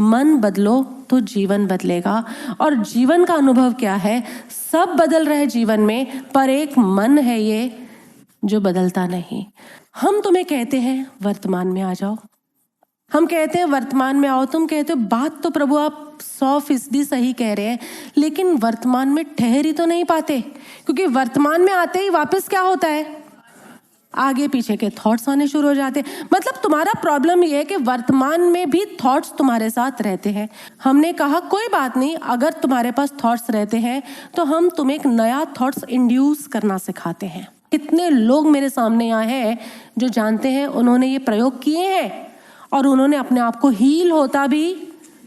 मन बदलो तो जीवन बदलेगा। और जीवन का अनुभव क्या है? सब बदल रहे जीवन में, पर एक मन है ये जो बदलता नहीं। हम तुम्हें कहते हैं वर्तमान में आ जाओ, हम कहते हैं वर्तमान में आओ, तुम कहते हो बात तो प्रभु आप 100% सही कह रहे हैं, लेकिन वर्तमान में ठहर ही तो नहीं पाते, क्योंकि वर्तमान में आते ही वापस क्या होता है? आगे पीछे के थॉट्स आने शुरू हो जाते हैं। मतलब तुम्हारा प्रॉब्लम ये है कि वर्तमान में भी थॉट्स तुम्हारे साथ रहते हैं। हमने कहा कोई बात नहीं, अगर तुम्हारे पास थॉट्स रहते हैं तो हम तुम्हें एक नया थॉट्स इंड्यूस करना सिखाते हैं। कितने लोग मेरे सामने आए हैं जो जानते हैं, उन्होंने ये प्रयोग किए हैं और उन्होंने अपने आप को हील होता भी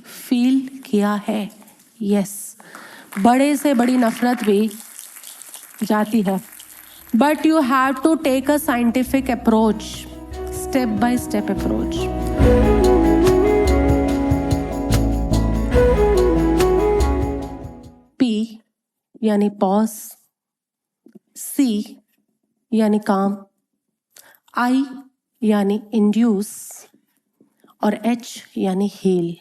फील किया है। यस, बड़े से बड़ी नफरत भी जाती है, but you have to take a scientific approach, step by step approach. P यानी पॉज, सी यानी काम, आई यानी इंड्यूस और एच यानी heal.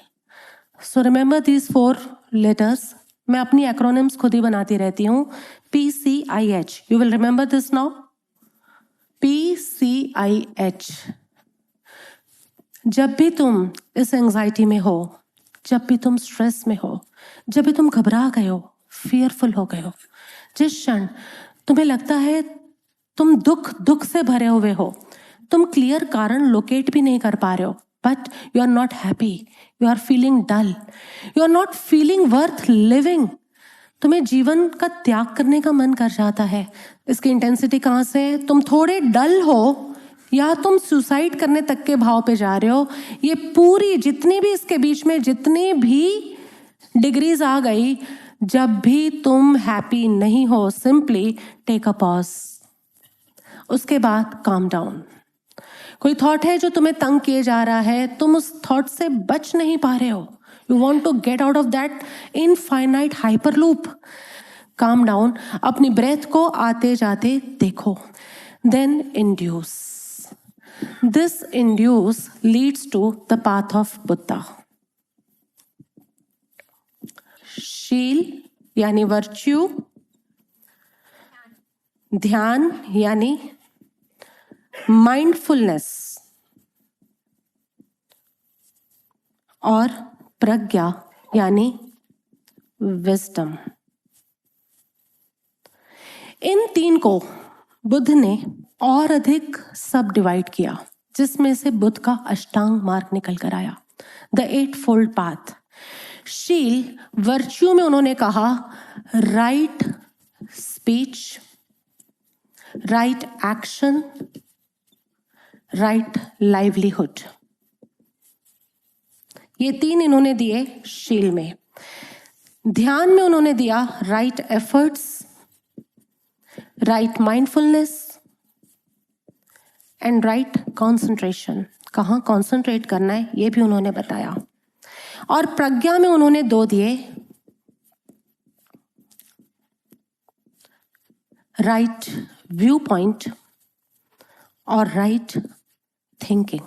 So remember these 4 letters. मैं अपनी एक्रोनिम्स खुद ही बनाती रहती हूँ। PCIH, you will remember this now. PCIH। जब भी तुम इस एंजाइटी में हो, जब भी तुम स्ट्रेस में हो, जब भी तुम घबरा गए हो, फियरफुल हो गए हो, जिस क्षण तुम्हें लगता है तुम दुख से भरे हुए हो, तुम क्लियर कारण लोकेट भी नहीं कर पा रहे हो, but you are not happy, you are feeling dull, you are not feeling worth living, तुम्हें जीवन का त्याग करने का मन कर जाता है। इसकी इंटेंसिटी कहाँ से है? तुम थोड़े डल हो या तुम सुसाइड करने तक के भाव पे जा रहे हो। ये पूरी जितनी भी इसके बीच में जितनी भी डिग्रीज आ गई, जब भी तुम हैप्पी नहीं हो, सिंपली टेक अ पॉज, उसके बाद काम डाउन। कोई थॉट है जो तुम्हें तंग किए जा रहा है, तुम उस थॉट से बच नहीं पा रहे हो, you want to get out of that infinite hyperloop. Calm down, अपनी ब्रेथ को आते जाते देखो, then induce. This induce leads to the path of Buddha. शील यानी वर्च्यू, ध्यान यानी माइंडफुलनेस और प्रज्ञा यानी विजडम। इन 3 को बुद्ध ने और अधिक सब डिवाइड किया, जिसमें से बुद्ध का अष्टांग मार्ग निकल कर आया, द 8-fold पाथ। शील, वर्च्यू में उन्होंने कहा right speech, right action, right livelihood. ये 3 इन्होंने दिए शील में। ध्यान में उन्होंने दिया right efforts, right mindfulness and right concentration. कहाँ कॉन्सेंट्रेट करना है ये भी उन्होंने बताया। और प्रज्ञा में उन्होंने 2 दिए, राइट व्यू पॉइंट और राइट थिंकिंग।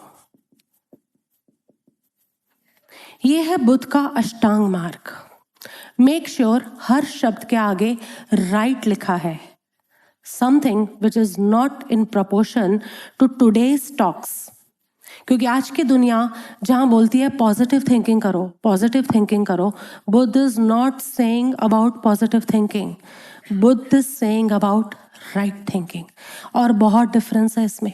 ये है बुद्ध का अष्टांग मार्ग। मेक श्योर हर शब्द के आगे राइट लिखा है, something which is not in proportion to today's talks. क्योंकि आज की दुनिया जहां बोलती है पॉजिटिव थिंकिंग करो, पॉजिटिव थिंकिंग करो, Buddha is not saying about positive thinking, Buddha is saying about right thinking. और बहुत डिफरेंस है इसमें।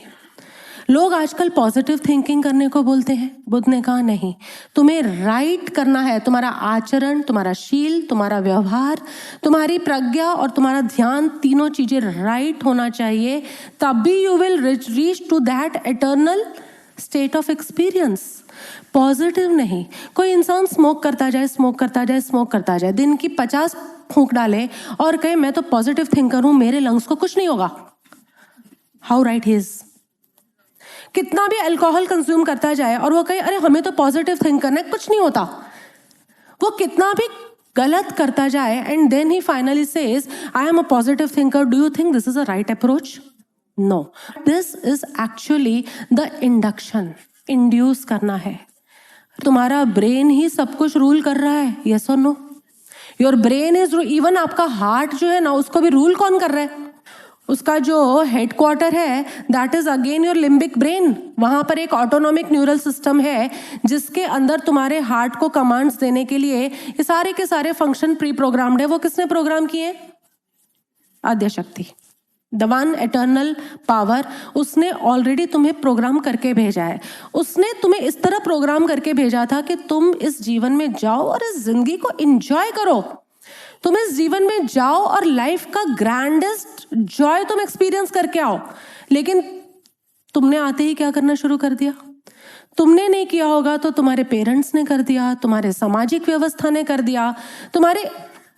लोग आजकल पॉजिटिव थिंकिंग करने को बोलते हैं, बुद्ध ने कहा नहीं, तुम्हें राइट करना है। तुम्हारा आचरण, तुम्हारा शील, तुम्हारा व्यवहार, तुम्हारी प्रज्ञा और तुम्हारा ध्यान, तीनों चीजें राइट होना चाहिए, तभी you will reach to that eternal state of experience. Positive नहीं। कोई इंसान स्मोक करता जाए, स्मोक करता जाए, स्मोक करता जाए, दिन की 50 फूंक डाले और कहे मैं तो पॉजिटिव थिंकर हूं, मेरे लंग्स को कुछ नहीं होगा। How right he is. कितना भी अल्कोहल कंज्यूम करता जाए और वो कहे अरे हमें तो पॉजिटिव थिंक करना है, कुछ नहीं होता। वो कितना भी गलत करता जाए and then he finally says I am a positive thinker, do you think this is a right approach? No, this is actually the induction. Induce करना है, तुम्हारा ब्रेन ही सब कुछ रूल कर रहा है, यस और no? Your brain is, even आपका हार्ट जो है ना, उसको भी रूल कौन कर रहा है? उसका जो हेडक्वार्टर है that is again your limbic brain. वहां पर एक ऑटोनॉमिक न्यूरल सिस्टम है जिसके अंदर तुम्हारे हार्ट को कमांड्स देने के लिए ये सारे के सारे फंक्शन प्री प्रोग्राम्ड है। वो किसने प्रोग्राम किए? आद्य शक्ति, द वन एटर्नल पावर। उसने ऑलरेडी तुम्हें प्रोग्राम करके भेजा है। उसने तुम्हें इस तरह प्रोग्राम करके भेजा था कि तुम इस जीवन में जाओ और इस जिंदगी को एंजॉय करो। तुम इस जीवन में जाओ और लाइफ का ग्रैंडेस्ट जॉय तुम एक्सपीरियंस करके आओ। लेकिन तुमने आते ही क्या करना शुरू कर दिया? तुमने नहीं किया होगा तो तुम्हारे पेरेंट्स ने कर दिया, तुम्हारे सामाजिक व्यवस्था ने कर दिया, तुम्हारे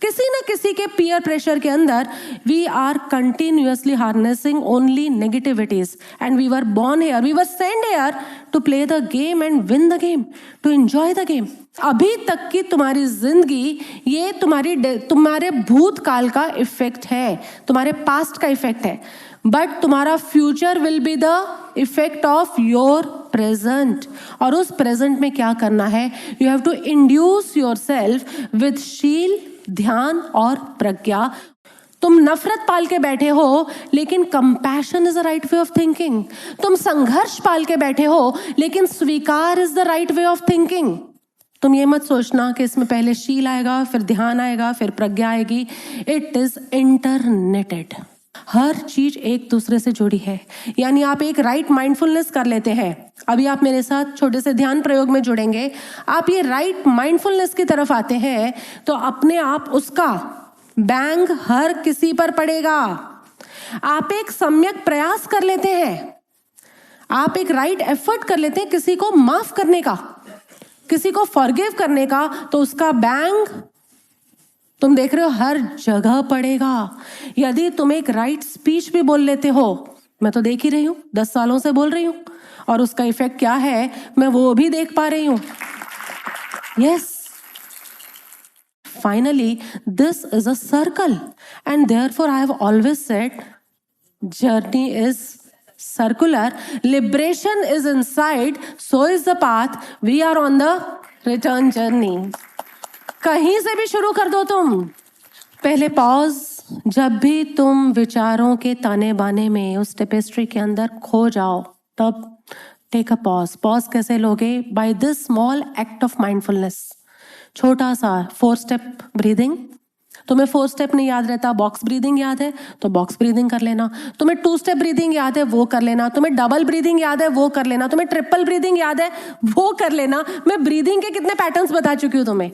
किसी न किसी के पीयर प्रेशर के अंदर। We are continuously harnessing only negativities and we were born here, we were send here to play the game and win the game, to enjoy the game. अभी तक की तुम्हारी जिंदगी ये तुम्हारे भूतकाल का इफेक्ट है, तुम्हारे पास्ट का इफेक्ट है, बट तुम्हारा future will be the effect of your present. और उस प्रेजेंट में क्या करना है? You have to induce your self with sheel, ध्यान और प्रज्ञा। तुम नफरत पाल के बैठे हो लेकिन compassion is the right way of thinking. तुम संघर्ष पाल के बैठे हो लेकिन स्वीकार is the right way of thinking. तुम ये मत सोचना कि इसमें पहले शील आएगा, फिर ध्यान आएगा, फिर प्रज्ञा आएगी। It is इंटरनेटेड। हर चीज एक दूसरे से जुड़ी है। यानी आप एक राइट माइंडफुलनेस कर लेते हैं। अभी आप मेरे साथ छोटे से ध्यान प्रयोग में जुड़ेंगे। आप ये राइट माइंडफुलनेस की तरफ आते हैं तो अपने आप उसका बैंग हर किसी पर पड़ेगा। आप एक सम्यक प्रयास कर लेते हैं, आप एक राइट एफर्ट कर लेते हैं किसी को माफ करने का, किसी को फॉरगिव करने का, तो उसका बैंग तुम देख रहे हो हर जगह पड़ेगा। यदि तुम एक राइट स्पीच भी बोल लेते हो, मैं तो देख ही रही हूं, 10 सालों से बोल रही हूं, और उसका इफेक्ट क्या है मैं वो भी देख पा रही हूं। Yes, finally this is a circle and therefore I have always said journey is circular, liberation is inside, so is the path, we are on the return journey। कहीं से भी शुरू कर दो तुम। पहले पॉज, जब भी तुम विचारों के ताने बाने में उस टेपेस्ट्री के अंदर खो जाओ तब टेक अ पॉज। पॉज कैसे लोगे? By this small act of mindfulness. छोटा सा 4 स्टेप ब्रीदिंग। तुम्हें 4 स्टेप नहीं याद रहता, बॉक्स ब्रीदिंग याद है तो बॉक्स ब्रीदिंग कर लेना। तुम्हें 2 स्टेप ब्रीदिंग याद है वो कर लेना। तुम्हें डबल ब्रीदिंग याद है वो कर लेना। तुम्हें ट्रिपल ब्रीदिंग याद है वो कर लेना। मैं ब्रीदिंग के कितने पैटर्न्स बता चुकी हूँ तुम्हें,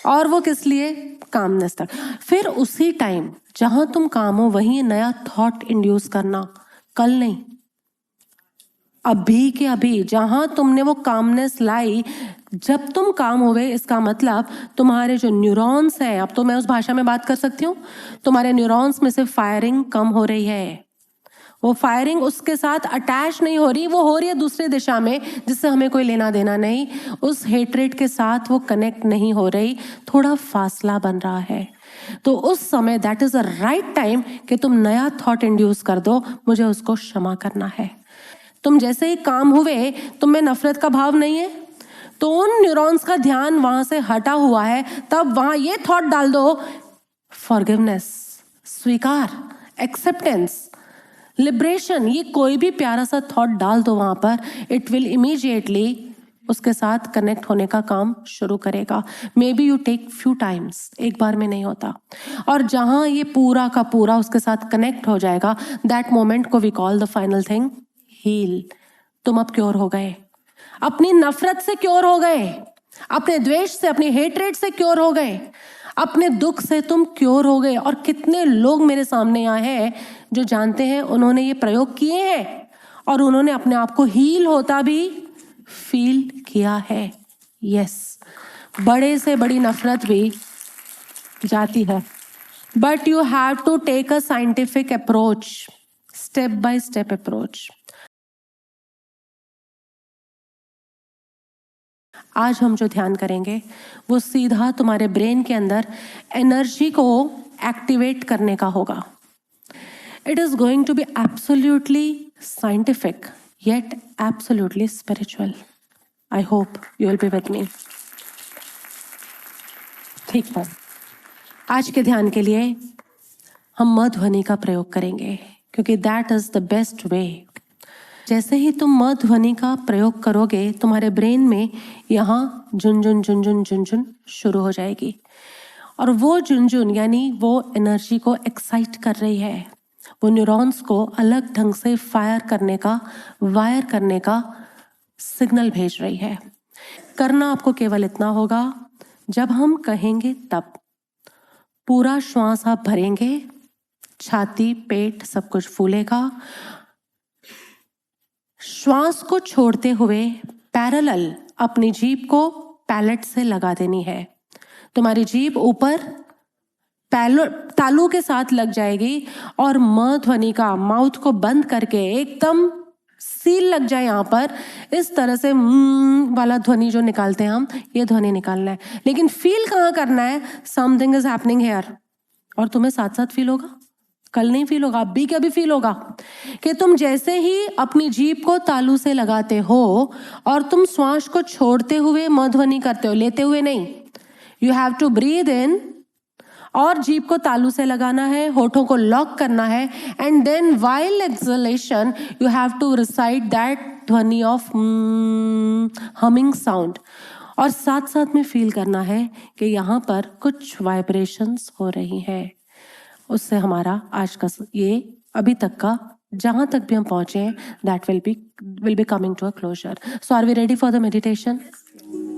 और वो किस लिए? कामनेस तक। फिर उसी टाइम जहां तुम काम हो वहीं नया थॉट इंड्यूस करना। कल नहीं, अभी के अभी जहां तुमने वो कामनेस लाई, जब तुम काम हुए, इसका मतलब तुम्हारे जो न्यूरॉन्स हैं, अब तो मैं उस भाषा में बात कर सकती हूँ, तुम्हारे न्यूरॉन्स में से फायरिंग कम हो रही है। वो फायरिंग उसके साथ अटैच नहीं हो रही, वो हो रही है दूसरे दिशा में जिससे हमें कोई लेना देना नहीं। उस हेट्रेट के साथ वो कनेक्ट नहीं हो रही, थोड़ा फासला बन रहा है। तो उस समय that is a right time कि तुम नया थॉट इंड्यूस कर दो, मुझे उसको क्षमा करना है। तुम जैसे ही काम हुए, तुम में नफरत का भाव नहीं है तो उन न्यूरॉन्स का ध्यान वहां से हटा हुआ है, तब वहां ये थॉट डाल दो, फॉरगिवनेस, स्वीकार, एक्सेप्टेंस, लिबरेशन। ये कोई भी प्यारा सा थॉट डाल दो वहां पर, इट विल इमीडिएटली उसके साथ कनेक्ट होने का काम शुरू करेगा। Maybe you take few times, एक बार में नहीं होता। और जहां ये पूरा का पूरा उसके साथ कनेक्ट हो जाएगा, दैट मोमेंट को we call the final thing heal. तुम अब क्योर हो गए, अपनी नफरत से क्योर हो गए, अपने द्वेष से, अपनी हेट्रेट से क्योर हो गए, अपने दुख से तुम क्योर हो गए। और कितने लोग मेरे सामने आए हैं जो जानते हैं, उन्होंने ये प्रयोग किए हैं और उन्होंने अपने आप को हील होता भी फील किया है। यस, बड़े से बड़ी नफरत भी जाती है, but you have to take a scientific approach, step by step approach. आज हम जो ध्यान करेंगे वो सीधा तुम्हारे ब्रेन के अंदर एनर्जी को एक्टिवेट करने का होगा। It is going to be absolutely scientific yet absolutely spiritual. I hope you will be with me. ठीक है, आज के ध्यान के लिए हम म ध्वनि का प्रयोग करेंगे क्योंकि that is the best way. जैसे ही तुम म ध्वनि का प्रयोग करोगे तुम्हारे ब्रेन में यहाँ झुनझुन झुनझुन झुनझुन शुरू हो जाएगी और वो झुनझुन यानी वो एनर्जी को एक्साइट कर रही है, वो न्यूरॉन्स को अलग ढंग से वायर करने का सिग्नल भेज रही है। करना आपको केवल इतना होगा, जब हम कहेंगे तब पूरा श्वास आप भरेंगे, छाती पेट सब कुछ फूलेगा। श्वास को छोड़ते हुए पैरेलल अपनी जीभ को पैलेट से लगा देनी है। तुम्हारी जीभ ऊपर तालू के साथ लग जाएगी और म ध्वनि का माउथ को बंद करके एकदम सील लग जाए यहाँ पर, इस तरह से वाला ध्वनि जो निकालते हैं हम, ये ध्वनि निकालना है। लेकिन फील कहाँ करना है? Something is happening here. और तुम्हें साथ साथ फील होगा, कल नहीं फील होगा, अभी कभी फील होगा कि तुम जैसे ही अपनी जीभ को तालू से लगाते हो और तुम श्वास को छोड़ते हुए म ध्वनि करते हो, लेते हुए नहीं। You have to breathe in और जीभ को तालू से लगाना है, होठों को लॉक करना है, and then while exhalation you have to recite that ध्वनि ऑफ हमिंग साउंड। और साथ साथ में फील करना है कि यहाँ पर कुछ वाइब्रेशंस हो रही हैं। उससे हमारा आज का ये अभी तक का जहाँ तक भी हम पहुँचे हैं that will be coming to a closure. So are we ready for the meditation?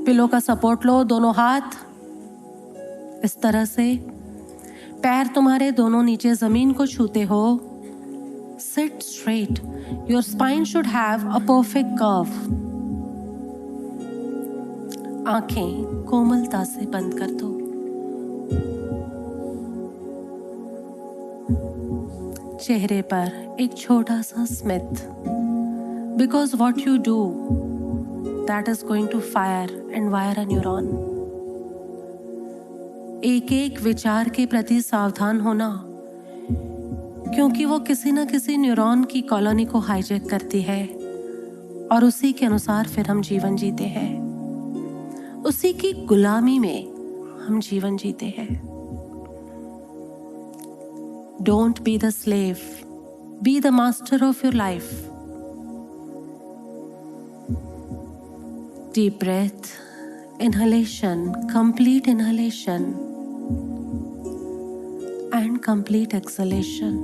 Pillow का सपोर्ट लो, दोनों हाथ इस तरह से, पैर तुम्हारे दोनों नीचे जमीन को छूते हो। Seat straight, your spine should have a perfect curve. आंखें कोमलता से बंद कर दो। चेहरे पर एक छोटा सा स्मित, because what you do that is going to fire and wire a neuron. एक एक विचार के प्रति सावधान होना, क्योंकि वो किसी न किसी न्यूरॉन की कॉलोनी को हाईजैक करती है और उसी के अनुसार फिर हम जीवन जीते हैं, उसी की गुलामी में हम जीवन जीते हैं। Don't be the slave, be the master of your life. Deep breath, inhalation, complete inhalation and complete exhalation.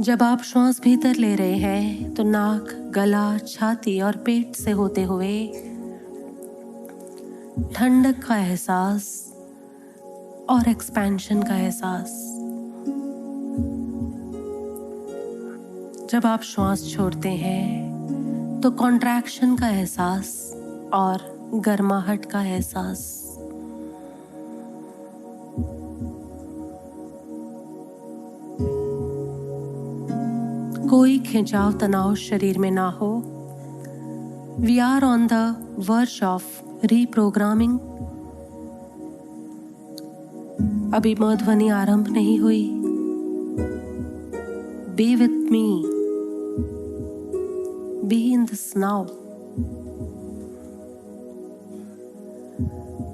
जब आप श्वास भीतर ले रहे हैं तो नाक, गला, छाती और पेट से होते हुए ठंडक का एहसास और एक्सपेंशन का एहसास। जब आप श्वास छोड़ते हैं तो कॉन्ट्रैक्शन का एहसास और गर्माहट का एहसास। कोई खिंचाव तनाव शरीर में ना हो। We are on the verge of reprogramming. अभी म ध्वनि आरंभ नहीं हुई। Be with me, be in this now.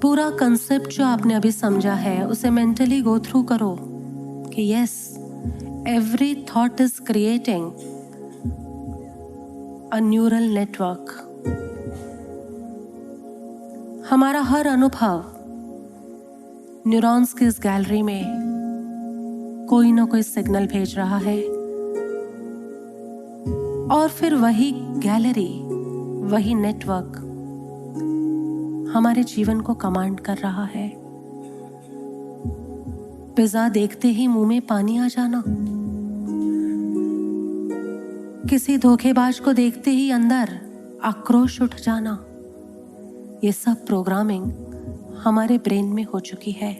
पूरा कंसेप्ट जो आपने अभी समझा है उसे मेंटली गो थ्रू करो कि yes, every thought is creating a neural network. हमारा हर अनुभव न्यूरॉन्स की इस गैलरी में कोई ना कोई सिग्नल भेज रहा है और फिर वही गैलरी, वही नेटवर्क हमारे जीवन को कमांड कर रहा है। पिज्जा देखते ही मुंह में पानी आ जाना, किसी धोखेबाज को देखते ही अंदर आक्रोश उठ जाना, ये सब प्रोग्रामिंग हमारे ब्रेन में हो चुकी है।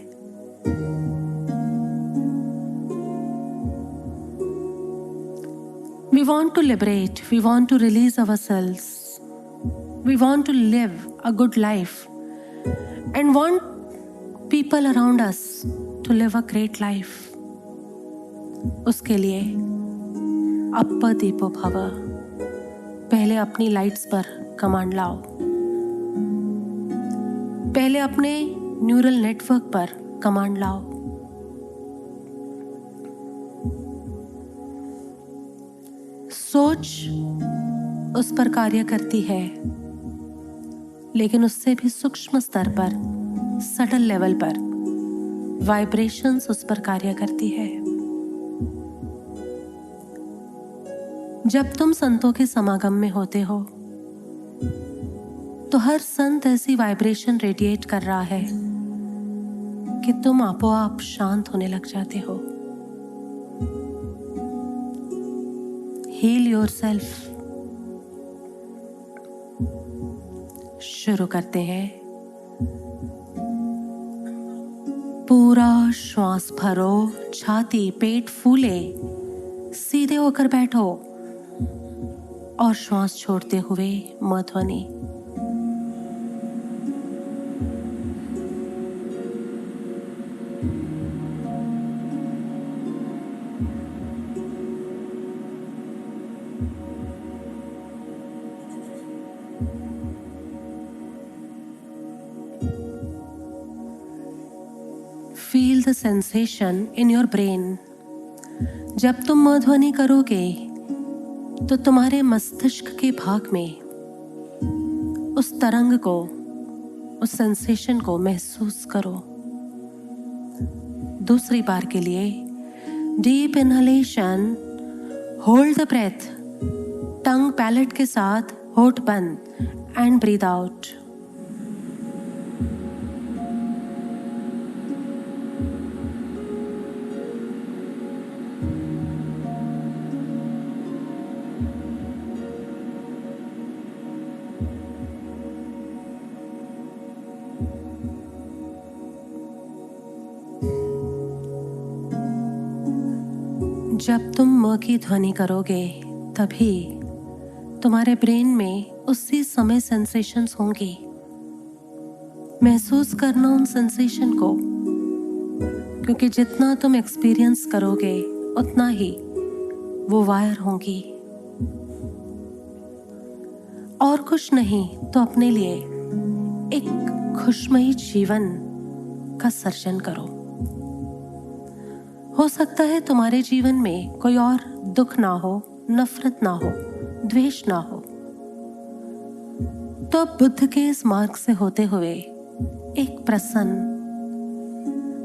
We want to liberate, we want to release ourselves, we want to live a good life and want people around us to live a great life. उसके लिए अप्प दीपो भव। पहले अपनी लाइट्स पर कमांड लाओ। पहले अपने न्यूरल नेटवर्क पर कमांड लाओ। सोच उस पर कार्य करती है, लेकिन उससे भी सूक्ष्म स्तर पर, सटल लेवल पर वाइब्रेशंस उस पर कार्य करती है। जब तुम संतों के समागम में होते हो तो हर संत ऐसी वाइब्रेशन रेडिएट कर रहा है कि तुम आपोआप शांत होने लग जाते हो। Heal yourself. शुरू करते हैं। पूरा श्वास भरो, छाती पेट फूले, सीधे होकर बैठो और श्वास छोड़ते हुए मध्वनि। Feel the sensation in your brain. जब तुम मध्वनि करोगे तो तुम्हारे मस्तिष्क के भाग में उस तरंग को, उस सेंसेशन को महसूस करो। दूसरी बार के लिए deep inhalation, hold the breath, tongue palate के साथ होठ बंद एंड ब्रीथ आउट। जब तुम म की ध्वनि करोगे तभी तुम्हारे ब्रेन में उसी समय सेंसेशंस होंगी। महसूस करना उन सेंसेशन को, क्योंकि जितना तुम एक्सपीरियंस करोगे उतना ही वो वायर होंगी। और कुछ नहीं तो अपने लिए एक खुशमयी जीवन का सर्जन करो। हो सकता है तुम्हारे जीवन में कोई और दुख ना हो, नफरत ना हो, द्वेष ना हो, तो अब बुद्ध के इस मार्ग से होते हुए एक प्रसन्न,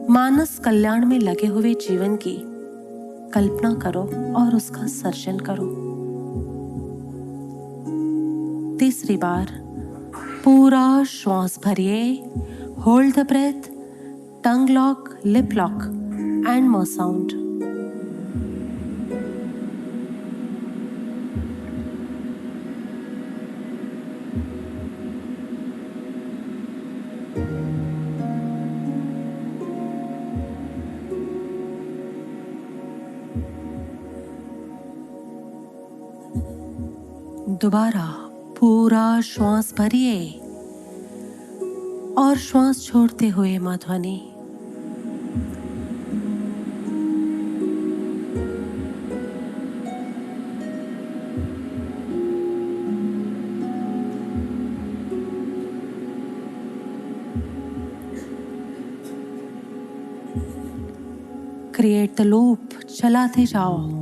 मानस कल्याण में लगे हुए जीवन की कल्पना करो और उसका सर्जन करो। तीसरी बार पूरा श्वास भरिए, hold the breath, tongue lock, lip lock and M sound. दोबारा पूरा श्वास भरिए और श्वास छोड़ते हुए मध्वनि। क्रिएट द लूप, चलाते जाओ।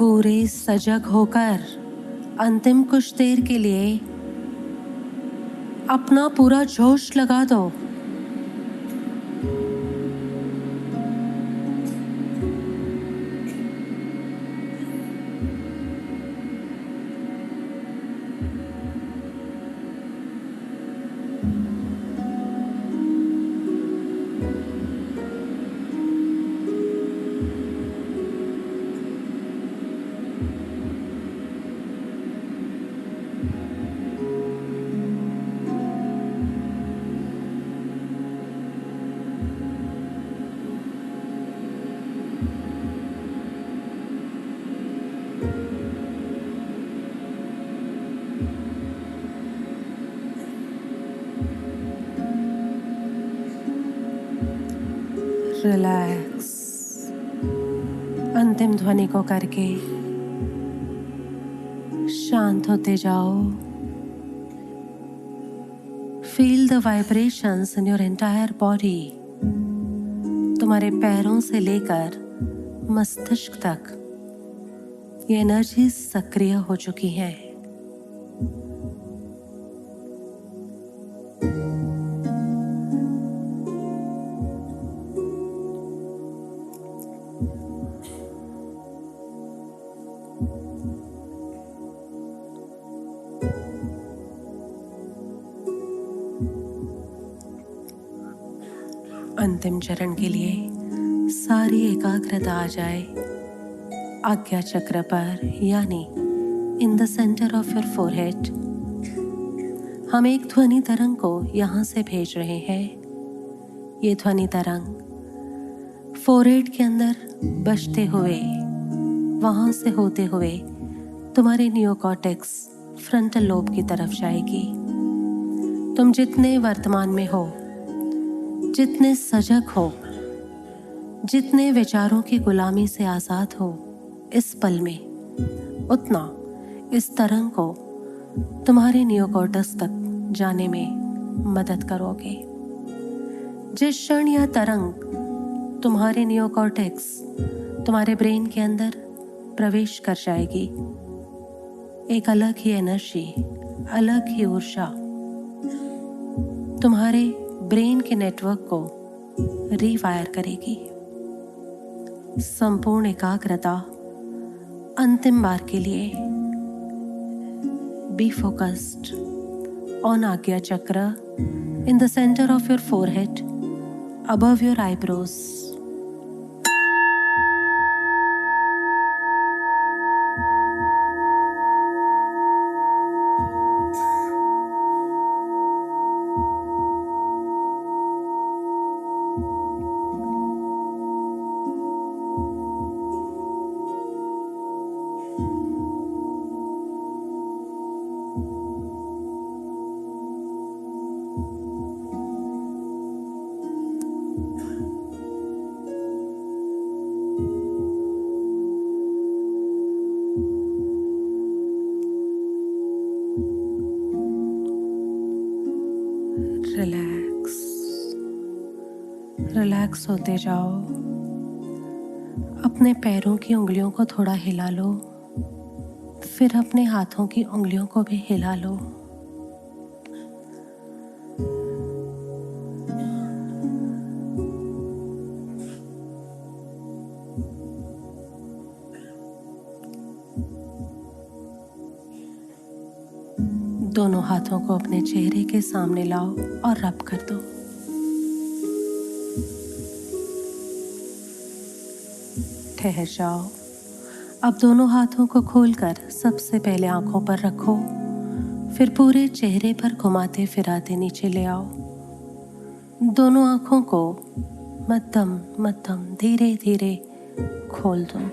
पूरे सजग होकर अंतिम कुछ देर के लिए अपना पूरा जोश लगा दो। रिलैक्स। अंतिम ध्वनि को करके शांत होते जाओ। Feel the vibrations in your entire body. तुम्हारे पैरों से लेकर मस्तिष्क तक ये एनर्जी सक्रिय हो चुकी है। अंतिम चरण के लिए सारी एकाग्रता आ जाए आज्ञा चक्र पर, यानी in the centre of your forehead. हम एक ध्वनि तरंग को यहाँ से भेज रहे हैं। ये ध्वनि तरंग फोरहेड के अंदर बजते हुए, वहाँ से होते हुए तुम्हारे नियोकॉर्टेक्स फ्रंटल लोब की तरफ जाएगी। तुम जितने वर्तमान में हो, जितने सजग हो, जितने विचारों की गुलामी से आज़ाद हो इस पल में, उतना इस तरंग को तुम्हारे नियोकॉर्टेक्स तक जाने में मदद करोगे। जिस क्षण यह तरंग तुम्हारे नियोकॉर्टेक्स, तुम्हारे ब्रेन के अंदर प्रवेश कर जाएगी, एक अलग ही एनर्जी, अलग ही ऊर्जा तुम्हारे ब्रेन के नेटवर्क को रीवायर करेगी। संपूर्ण एकाग्रता अंतिम बार के लिए बी फोकस्ड ऑन आज्ञा चक्र in the centre of your forehead, above your eyebrows. Relax, relax होते जाओ। अपने पैरों की उंगलियों को थोड़ा हिला लो, फिर अपने हाथों की उंगलियों को भी हिला लो। दोनों हाथों को अपने चेहरे के सामने लाओ और रब कर दो। ठहर जाओ। अब दोनों हाथों को खोलकर सबसे पहले आंखों पर रखो, फिर पूरे चेहरे पर घुमाते फिराते नीचे ले आओ। दोनों आंखों को मध्यम मध्यम धीरे धीरे खोल दो।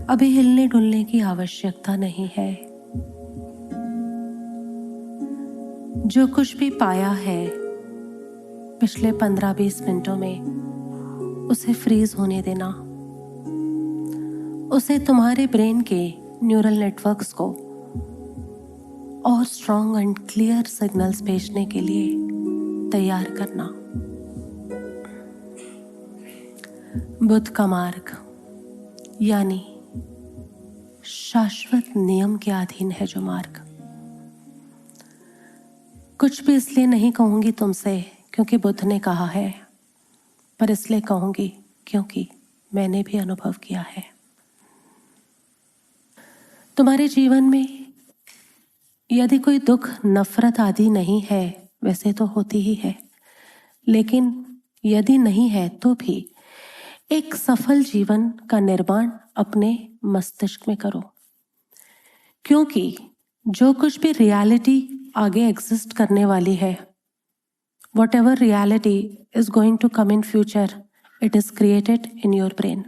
अभी हिलने डुलने की आवश्यकता नहीं है। जो कुछ भी पाया है पिछले 15-20 मिनटों में, उसे फ्रीज होने देना। उसे तुम्हारे ब्रेन के न्यूरल नेटवर्क्स को और स्ट्रॉन्ग एंड क्लियर सिग्नल्स भेजने के लिए तैयार करना। बुद्ध का मार्ग यानी शाश्वत नियम के अधीन है जो मार्ग। कुछ भी इसलिए नहीं कहूंगी तुमसे क्योंकि बुद्ध ने कहा है, पर इसलिए कहूंगी क्योंकि मैंने भी अनुभव किया है। तुम्हारे जीवन में यदि कोई दुख, नफरत आदि नहीं है, वैसे तो होती ही है, लेकिन यदि नहीं है तो भी एक सफल जीवन का निर्माण अपने मस्तिष्क में करो, क्योंकि जो कुछ भी रियलिटी आगे एग्जिस्ट करने वाली है, whatever reality is going to come in future, it is created in your brain.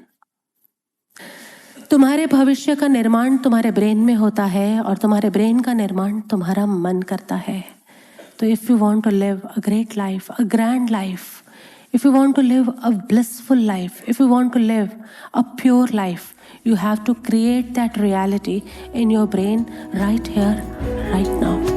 तुम्हारे भविष्य का निर्माण तुम्हारे ब्रेन में होता है और तुम्हारे ब्रेन का निर्माण तुम्हारा मन करता है। तो if you want to live a great life, a grand life, if you want to live a blissful life, if you want to live a pure life, you have to create that reality in your brain right here, right now.